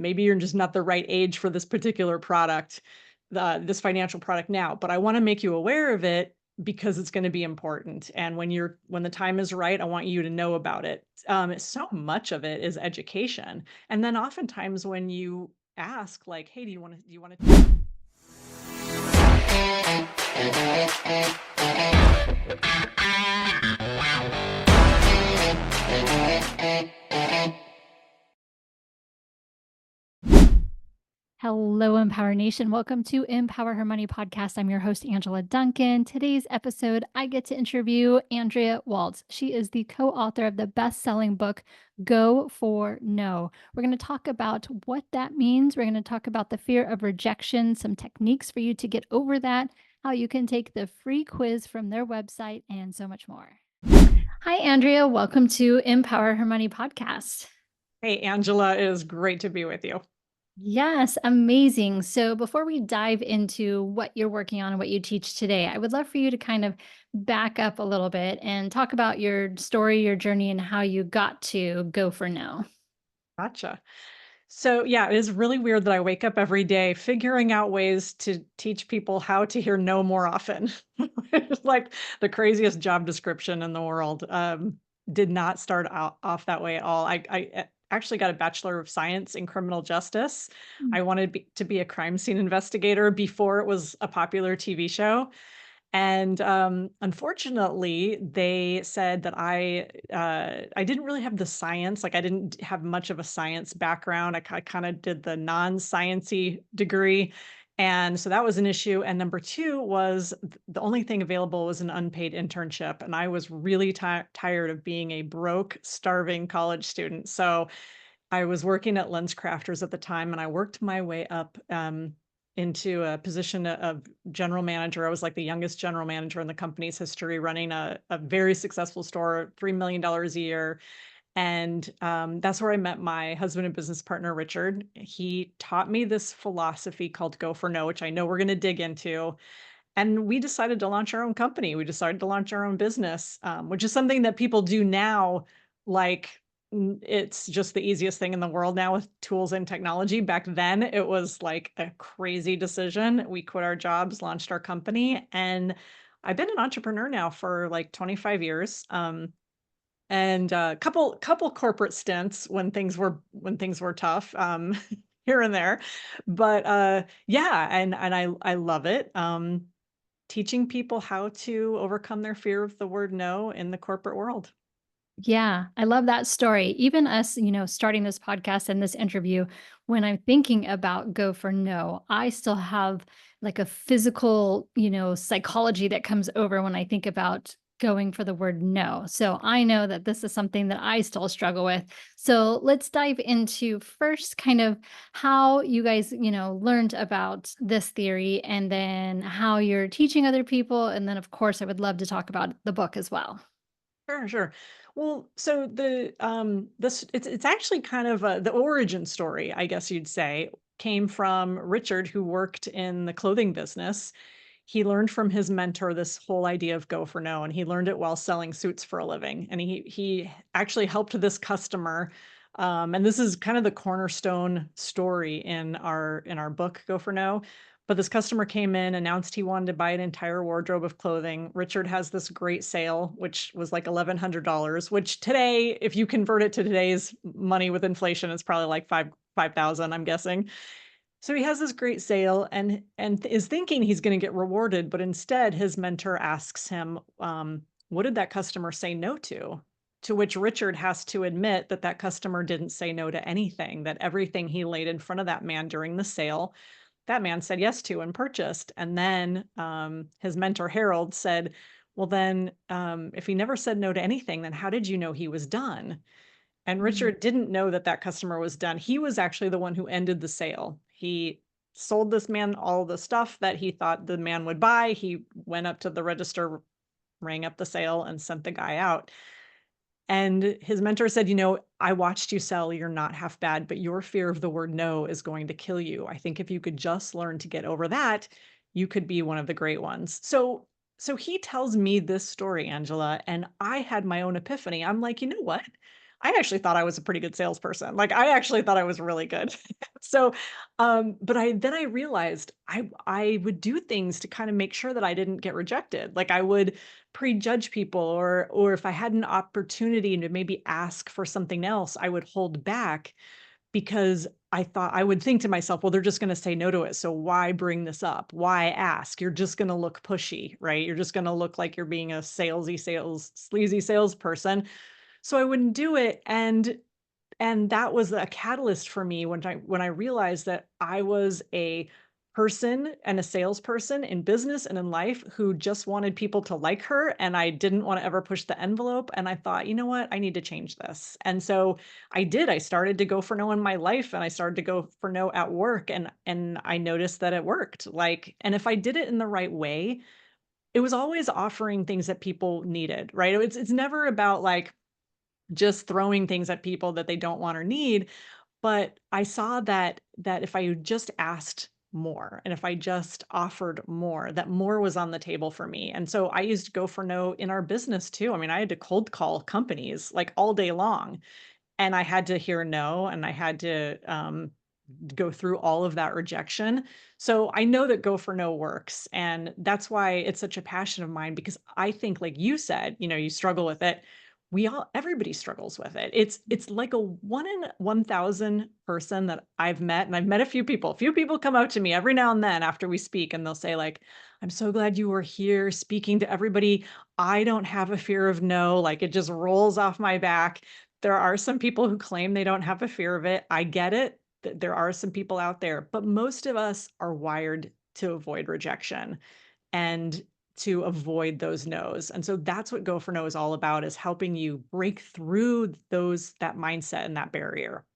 maybe you're just not the right age for this particular product, this financial product now, but I want to make you aware of it because it's going to be important. And when the time is right, I want you to know about it. So much of it is education. And then oftentimes when you ask, like, hey, do you want to Hello, Empower Nation. Welcome to Empower Her Money podcast. I'm your host, Angela Duncan. Today's episode, I get to interview Andrea Waltz. She is the co author of the best selling book, Go for No. We're going to talk about what that means. We're going to talk about the fear of rejection, some techniques for you to get over that, how you can take the free quiz from their website, and so much more. Hi, Andrea. Welcome to Empower Her Money podcast. Hey, Angela, it is great to be with you. Yes, amazing. So before we dive into what you're working on and what you teach today, I would love for you to kind of back up a little bit and talk about your story, your journey, and how you got to Go for No. Gotcha. So, yeah, it is really weird that I wake up every day figuring out ways to teach people how to hear no more often. It's like the craziest job description in the world. Did not start out off that way at all. I actually got a Bachelor of Science in criminal justice. Mm. I wanted to be a crime scene investigator before it was a popular TV show. And, unfortunately, they said that I didn't really have the science, like, I didn't have much of a science background. I kinda did the non-science-y degree, and so that was an issue, and number 2 was the only thing available was an unpaid internship, and I was really tired of being a broke, starving college student. So I was working at LensCrafters at the time, and I worked my way up, into a position of general manager. I was like the youngest general manager in the company's history, running a very successful store, $3 million a year. And that's where I met my husband and business partner, Richard. He taught me this philosophy called Go for No, which I know we're going to dig into. And we decided to launch our own company. We decided to launch our own business, which is something that people do now. Like, it's just the easiest thing in the world now with tools and technology. Back then, it was like a crazy decision. We quit our jobs, launched our company, and I've been an entrepreneur now for like 25 years. And a couple corporate stints when things were tough, here and there. But yeah, and I love it. Teaching people how to overcome their fear of the word no in the corporate world. Yeah, I love that story. Even us, starting this podcast and this interview, when I'm thinking about Go for No, I still have like a physical, psychology that comes over when I think about going for the word no. So I know that this is something that I still struggle with. So let's dive into first kind of how you guys, learned about this theory and then how you're teaching other people. And then, of course, I would love to talk about the book as well. Sure, sure. Well, so it's actually kind of the origin story, I guess you'd say, came from Richard, who worked in the clothing business. He learned from his mentor this whole idea of Go for No, and he learned it while selling suits for a living. And he actually helped this customer, and this is kind of the cornerstone story in our book, Go for No. But this customer came in, announced he wanted to buy an entire wardrobe of clothing. Richard has this great sale, which was like $1,100, which today, if you convert it to today's money with inflation, it's probably like 5,000, I'm guessing. So he has this great sale and is thinking he's going to get rewarded, but instead his mentor asks him, "What did that customer say no to?" To which Richard has to admit that that customer didn't say no to anything, that everything he laid in front of that man during the sale, that man said yes to and purchased. And then his mentor Harold said, "Well, then if he never said no to anything, then how did you know he was done?" And Mm. Richard didn't know that that customer was done. He was actually the one who ended the sale. He sold this man all the stuff that he thought the man would buy. He went up to the register, rang up the sale, and sent the guy out. And his mentor said, "I watched you sell. You're not half bad, but your fear of the word no is going to kill you. I think if you could just learn to get over that, you could be one of the great ones." So he tells me this story, Angela, and I had my own epiphany. I'm like, you know what? I actually thought I was a pretty good salesperson. Like, I actually thought I was really good. So, but I realized I would do things to kind of make sure that I didn't get rejected. Like, I would prejudge people, or if I had an opportunity to maybe ask for something else, I would hold back because I would think to myself, well, they're just going to say no to it. So why bring this up? Why ask? You're just going to look pushy, right? You're just going to look like you're being a sleazy salesperson. So I wouldn't do it, and that was a catalyst for me when I realized that I was a person and a salesperson in business and in life who just wanted people to like her, and I didn't wanna ever push the envelope, and I thought, "You know what? I need to change this." And so I did. I started to go for no in my life, and I started to go for no at work, and I noticed that it worked, like, and if I did it in the right way, it was always offering things that people needed, right? It's never about, like, just throwing things at people that they don't want or need, but I saw that if I just asked more and if I just offered more, that more was on the table for me. And so I used Go for No in our business too. I mean, I had to cold call companies like all day long, and I had to hear no, and I had to go through all of that rejection. So I know that Go for No works. And that's why it's such a passion of mine, because I think, like you said, you struggle with it. Everybody struggles with it. It's like a 1 in 1,000 person that I've met, and I've met a few people. A few people come out to me every now and then after we speak, and they'll say, like, I'm so glad you were here speaking to everybody. I don't have a fear of no. Like, it just rolls off my back. There are some people who claim they don't have a fear of it. I get it. There are some people out there, but most of us are wired to avoid rejection and to avoid those no's. And so that's what Go for No is all about, is helping you break through that mindset and that barrier.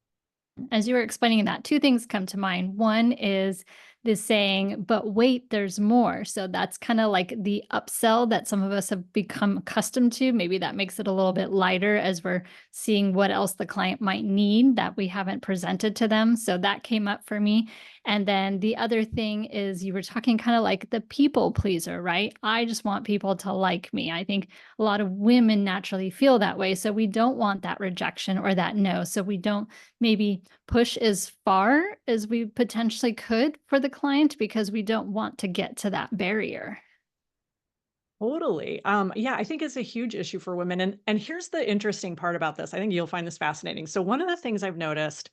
As you were explaining that, 2 things come to mind. One is this saying, "But wait, there's more." So that's kinda like the upsell that some of us have become accustomed to. Maybe that makes it a little bit lighter as we're seeing what else the client might need that we haven't presented to them. So that came up for me. And then the other thing is you were talking kinda like the people pleaser, right? I just want people to like me. I think a lot of women naturally feel that way. So we don't want that rejection or that no. So we don't maybe push as far as we potentially could for the client because we don't want to get to that barrier. Totally. Yeah, I think it's a huge issue for women. And here's the interesting part about this. I think you'll find this fascinating. So one of the things I've noticed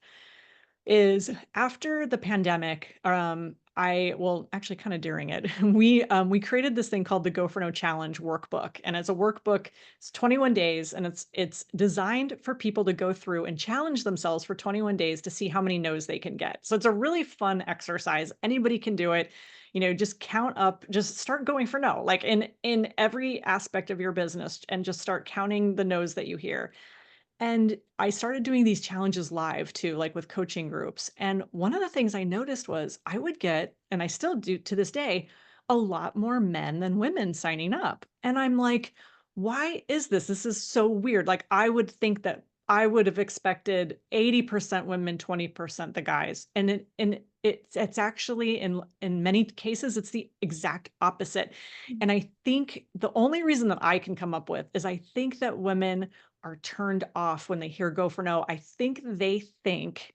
is after the pandemic, well, actually kind of during it, we created this thing called the Go for No Challenge workbook. And it's a workbook, it's 21 days, and it's designed for people to go through and challenge themselves for 21 days to see how many no's they can get. So it's a really fun exercise. Anybody can do it. Just count up, just start going for no, like in every aspect of your business, and just start counting the no's that you hear. And I started doing these challenges live too, like with coaching groups. And one of the things I noticed was I would get, and I still do to this day, a lot more men than women signing up. And I'm like, why is this? This is so weird. Like, I would think that I would have expected 80% women, 20% the guys. And it's actually in many cases it's the exact opposite. And I think the only reason that I can come up with is I think that women are turned off when they hear Go for No. I think they think,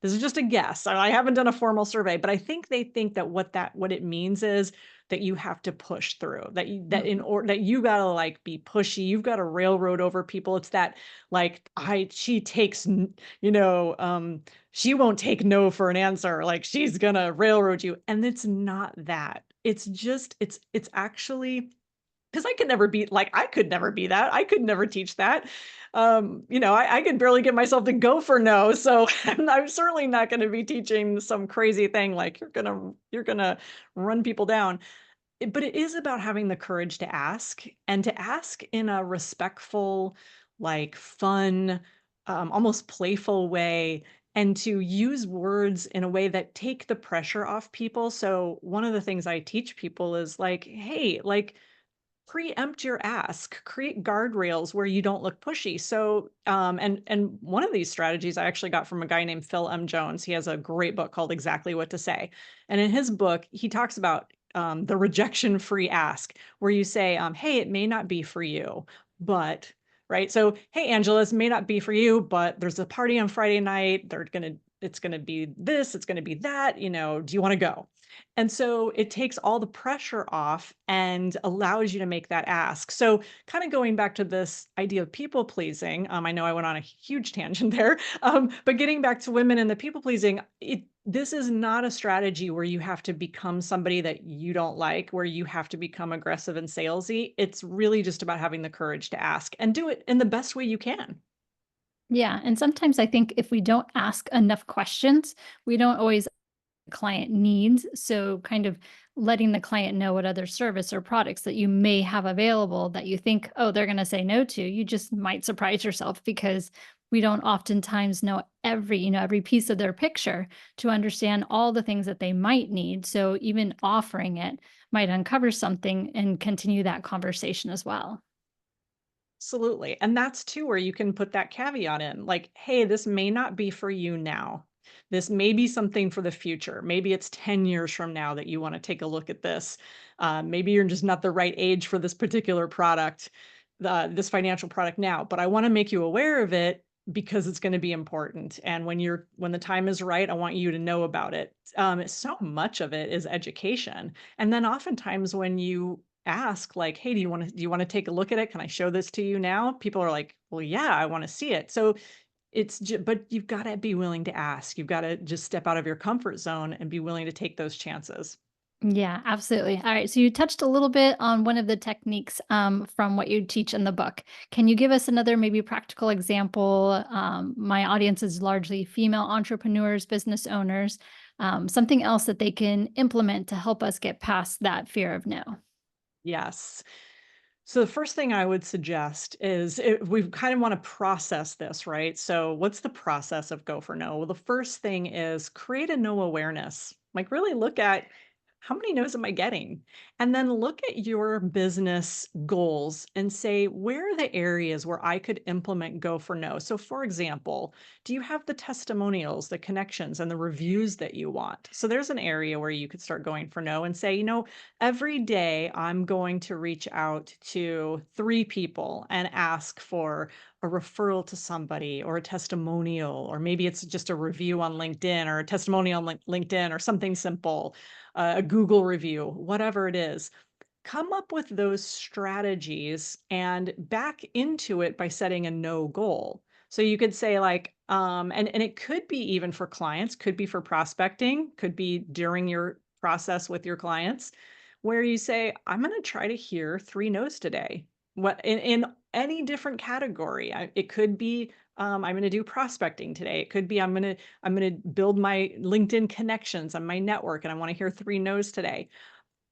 this is just a guess, I haven't done a formal survey, but I think they think that what it means is that you have to push through, that you gotta, like, be pushy, you've gotta railroad over people. It's that, like, I she takes n you know, she won't take no for an answer, like, she's gonna railroad you, and it's not that. It's just it's actually, 'cause I could never be that, I could never teach that. I could barely get myself to go for no, so I'm certainly not gonna be teaching some crazy thing like, "You're gonna run people down." But it is about having the courage to ask, and to ask in a respectful, like, fun, almost playful way, and to use words in a way that take the pressure off people. So one of the things I teach people is like, "Hey, like, preempt your ask, create guardrails where you don't look pushy." So, and one of these strategies I actually got from a guy named Phil M. Jones. He has a great book called Exactly What to Say. And in his book, he talks about the rejection free ask, where you say, hey, it may not be for you, but right? So, hey, Angela, this may not be for you, but there's a party on Friday night. It's gonna be this, it's gonna be that, do you want to go? And so it takes all the pressure off and allows you to make that ask. So, kind of going back to this idea of people pleasing, I know I went on a huge tangent there, but getting back to women and the people pleasing, this is not a strategy where you have to become somebody that you don't like, where you have to become aggressive and salesy. It's really just about having the courage to ask and do it in the best way you can. Yeah, and sometimes I think if we don't ask enough questions, we don't always client needs. So, kind of letting the client know what other service or products that you may have available that you think, oh, they're going to say no to. You just might surprise yourself because we don't oftentimes know every piece of their picture to understand all the things that they might need. So, even offering it might uncover something and continue that conversation as well. Absolutely. And that's too where you can put that caveat in like, hey, this may not be for you now. This may be something for the future. Maybe it's 10 years from now that you want to take a look at this. Maybe you're just not the right age for this particular product, this financial product now, but I want to make you aware of it because it's going to be important. And when the time is right, I want you to know about it. So much of it is education. And then oftentimes when you ask like, "Hey, do you want to take a look at it? Can I show this to you now?" People are like, "Well, yeah, I want to see it." So but you've got to be willing to ask. You've got to just step out of your comfort zone and be willing to take those chances. Yeah, absolutely. All right. So you touched a little bit on one of the techniques from what you teach in the book. Can you give us another maybe practical example? My audience is largely female entrepreneurs, business owners, something else that they can implement to help us get past that fear of no. Yes. So the first thing I would suggest is we kind of want to process this, right? So what's the process of go for no? Well, the first thing is create a no awareness. Like really look at how many no's am I getting? And then look at your business goals and say, where are the areas where I could implement go for no? So, for example, do you have the testimonials, the connections, and the reviews that you want? So, there's an area where you could start going for no and say, every day I'm going to reach out to 3 people and ask for a referral to somebody or a testimonial, or maybe it's just a review on LinkedIn or a testimonial on LinkedIn or something simple, a Google review, whatever it is. Come up with those strategies and back into it by setting a no goal. So you could say like, and it could be even for clients, could be for prospecting, could be during your process with your clients, where you say, I'm going to try to hear 3 no's today. What in any different category. It could be I'm going to do prospecting today. It could be I'm going to build my LinkedIn connections on my network and I want to hear 3 no's today.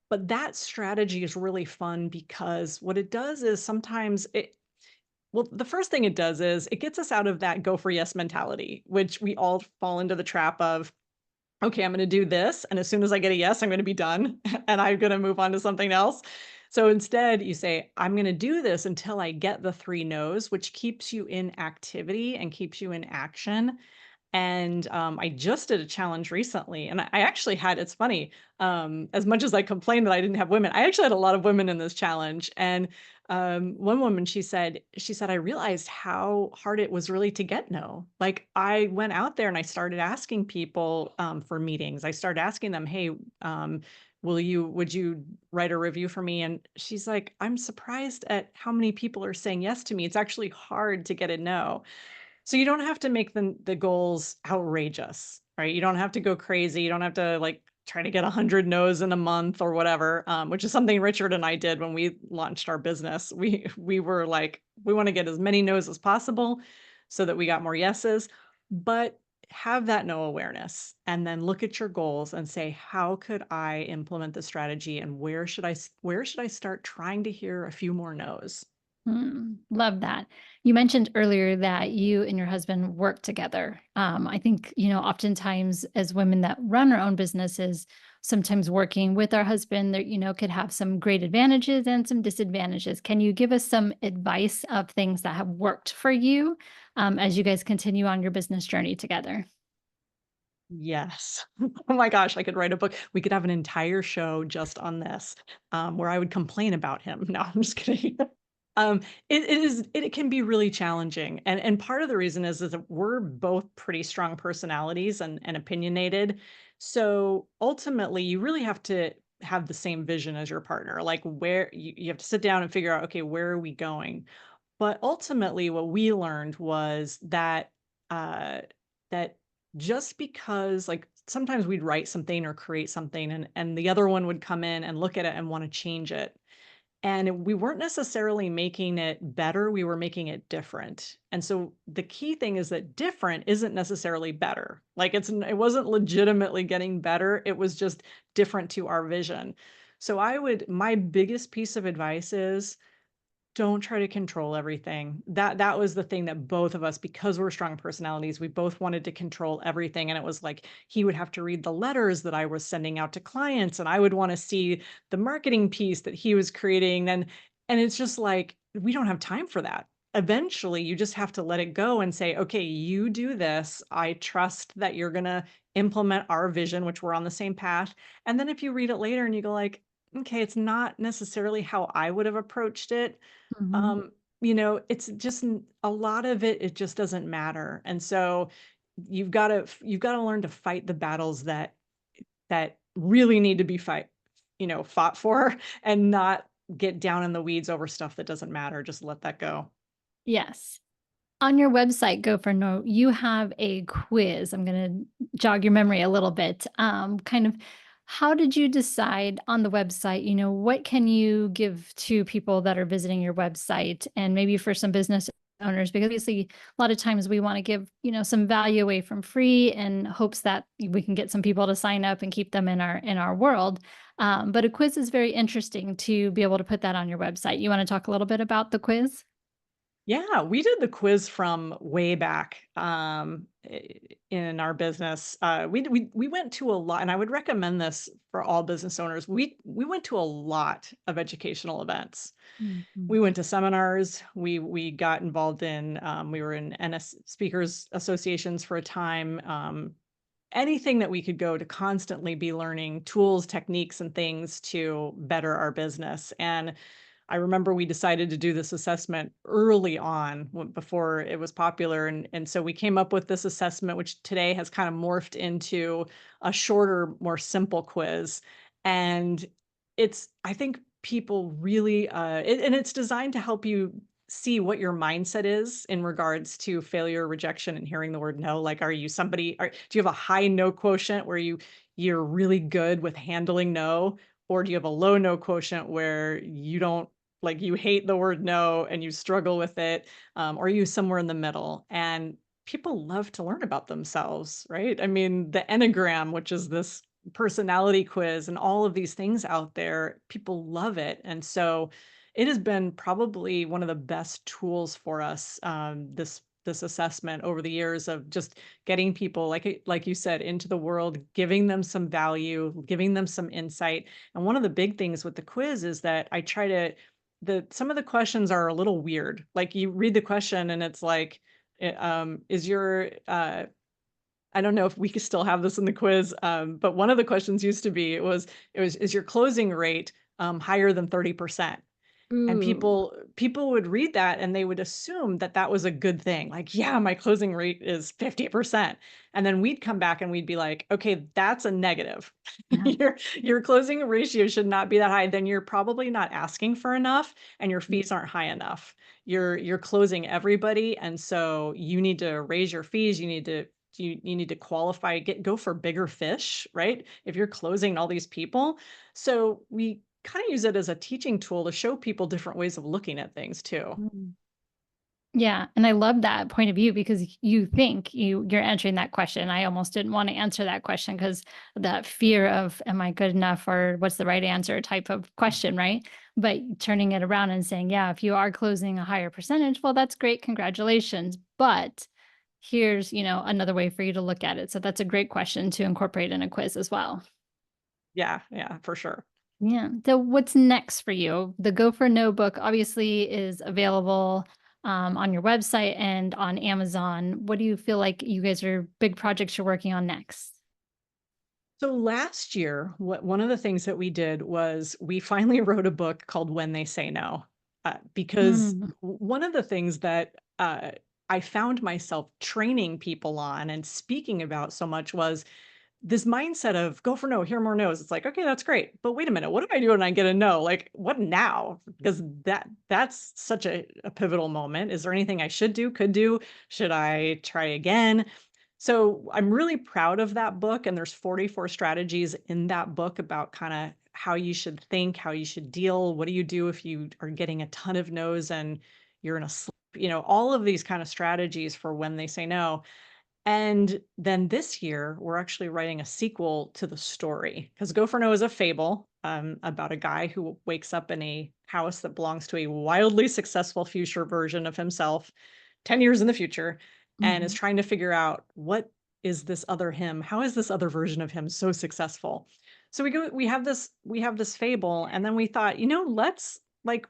But that strategy is really fun because what it does is sometimes the first thing it does is it gets us out of that go for yes mentality, which we all fall into the trap of, okay, I'm going to do this. And as soon as I get a yes, I'm going to be done and I'm going to move on to something else. So instead, you say, I'm going to do this until I get the 3 no's, which keeps you in activity and keeps you in action. And, I just did a challenge recently, and I actually had it's funny, as much as I complained that I didn't have women, I actually had a lot of women in this challenge, and, one woman, she said, "I realized how hard it was really to get no." Like, I went out there and I started asking people, for meetings. I started asking them, "Hey, would you write a review for me?" And she's like, "I'm surprised at how many people are saying yes to me. It's actually hard to get a no." So you don't have to make the goals outrageous, right? You don't have to go crazy. You don't have to like try to get 100 no's in a month or whatever, which is something Richard and I did when we launched our business. We were like, we want to get as many no's as possible so that we got more yeses, but have that no awareness and then look at your goals and say, how could I implement the strategy and where should I start trying to hear a few more no's? Love that. You mentioned earlier that you and your husband work together. I think, oftentimes as women that run our own businesses, sometimes working with our husband, there, could have some great advantages and some disadvantages. Can you give us some advice of things that have worked for you as you guys continue on your business journey together? Yes. Oh my gosh, I could write a book. We could have an entire show just on this, where I would complain about him. No, I'm just kidding. It can be really challenging, and part of the reason is that we're both pretty strong personalities and opinionated. So ultimately, you really have to have the same vision as your partner. Like where you have to sit down and figure out, okay, where are we going? But ultimately, what we learned was that uh, that just because like sometimes we'd write something or create something, and the other one would come in and look at it and want to change it, and we weren't necessarily making it better, we were making it different. And so the key thing is that different isn't necessarily better. Like it wasn't legitimately getting better, it was just different to our vision. So my biggest piece of advice is don't try to control everything. That was the thing that both of us, because we're strong personalities, we both wanted to control everything, and it was like he would have to read the letters that I was sending out to clients, and I would wanna see the marketing piece that he was creating, and it's just like, we don't have time for that. Eventually, you just have to let it go and say, "Okay, you do this. I trust that you're gonna implement our vision," which we're on the same path, and then if you read it later and you go like, "Okay, it's not necessarily how I would have approached it," Mhm. um, it's just a lot of it, it just doesn't matter. And so you've got to learn to fight the battles that really need to be fought for and not get down in the weeds over stuff that doesn't matter. Just let that go. Yes. On your website, Go for No, you have a quiz. I'm gonna jog your memory a little bit. Kind of how did you decide on the website, what can you give to people that are visiting your website and maybe for some business owners? Because obviously a lot of times we want to give, some value away from free in hopes that we can get some people to sign up and keep them in our world. But a quiz is very interesting to be able to put that on your website. You want to talk a little bit about the quiz? Yeah, we did the quiz from way back in our business. We went to a lot, and I would recommend this for all business owners. We went to a lot of educational events. Mhm. We went to seminars. We got involved in. We were in speakers associations for a time. Anything that we could go to constantly be learning tools, techniques, and things to better our business. And I remember we decided to do this assessment early on before it was popular. And so we came up with this assessment, which today has kind of morphed into a shorter, more simple quiz. And I think people really, and it's designed to help you see what your mindset is in regards to failure, rejection, and hearing the word no. Like, are you do you have a high no quotient where you're really good with handling no? Or do you have a low no quotient where you don't like you hate the word no and you struggle with it, or are you somewhere in the middle? And people love to learn about themselves, right? I mean, the Enneagram, which is this personality quiz, and all of these things out there, people love it. And so it has been probably one of the best tools for us, this assessment over the years of just getting people like you said into the world, giving them some value, giving them some insight. And one of the big things with the quiz is that I try to the some of the questions are a little weird. Like you read the question and it's like, is your I don't know if we could still have this in the quiz, but one of the questions used to be is your closing rate higher than 30%? And Ooh. people would read that and they would assume that that was a good thing. Like, "Yeah, my closing rate is 50%." And then we'd come back and we'd be like, "Okay, that's a negative. Yeah. Your closing ratio should not be that high. Then you're probably not asking for enough and your fees aren't high enough. You're closing everybody, and so you need to raise your fees. You need to qualify, go for bigger fish, right? If you're closing all these people." So we kind of use it as a teaching tool to show people different ways of looking at things too. Mm. Yeah, and I love that point of view because you think you're answering that question. I almost didn't want to answer that question because that fear of am I good enough or what's the right answer type of question, right? But turning it around and saying, yeah, if you are closing a higher percentage, well, that's great, congratulations. But here's, another way for you to look at it. So that's a great question to incorporate in a quiz as well. Yeah, yeah, for sure. Yeah. So what's next for you? The Go for No book obviously is available on your website and on Amazon. What do you feel like you guys are big projects you're working on next? So last year, one of the things that we did was we finally wrote a book called When They Say No. because Mm, one of the things that I found myself training people on and speaking about so much was this mindset of go for no, hear more no's. It's like, okay, that's great. But wait a minute, what do I do when I get a no? Like, what now? Because that's such a pivotal moment. Is there anything I should do, could do? Should I try again? So I'm really proud of that book. And there's 44 strategies in that book about kind of how you should think, how you should deal. What do you do if you are getting a ton of no's and you're in a sleep? All of these kind of strategies for when they say no. And then this year, we're actually writing a sequel to the story because Go for No is a fable about a guy who wakes up in a house that belongs to a wildly successful future version of himself 10 years in the future and is mhm, trying to figure out what is this other him? How is this other version of him so successful? So we have this fable and then we thought, let's like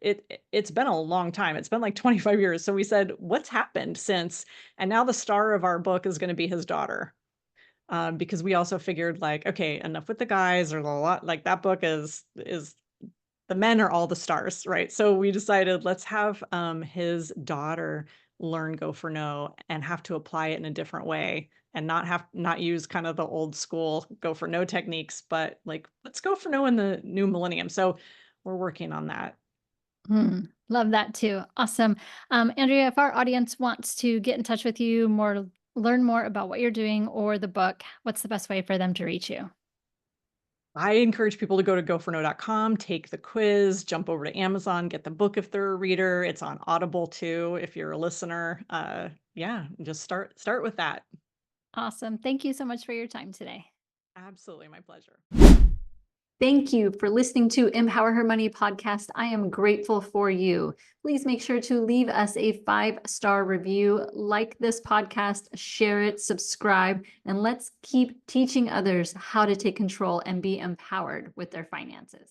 it's been a long time. It's been like 25 years. So we said, what's happened since and now the star of our book is gonna be his daughter, because we also figured like, okay, enough with the guys or the lot like that book is the men are all the stars, right? So we decided let's have his daughter learn Go for No and have to apply it in a different way and not use kind of the old school Go for No techniques, but like let's go for no in the new millennium. So we're working on that. mm. Love that too. Awesome. Andrea, if our audience wants to get in touch with you more, learn more about what you're doing or the book, what's the best way for them to reach you? I encourage people to go to goforno.com, take the quiz, jump over to Amazon, get the book if they're a reader. It's on Audible too if you're a listener. Yeah, just start with that. Awesome. Thank you so much for your time today. Absolutely, my pleasure. Thank you for listening to Empower Her Money podcast. I am grateful for you. Please make sure to leave us a 5-star review, like this podcast, share it, subscribe, and let's keep teaching others how to take control and be empowered with their finances.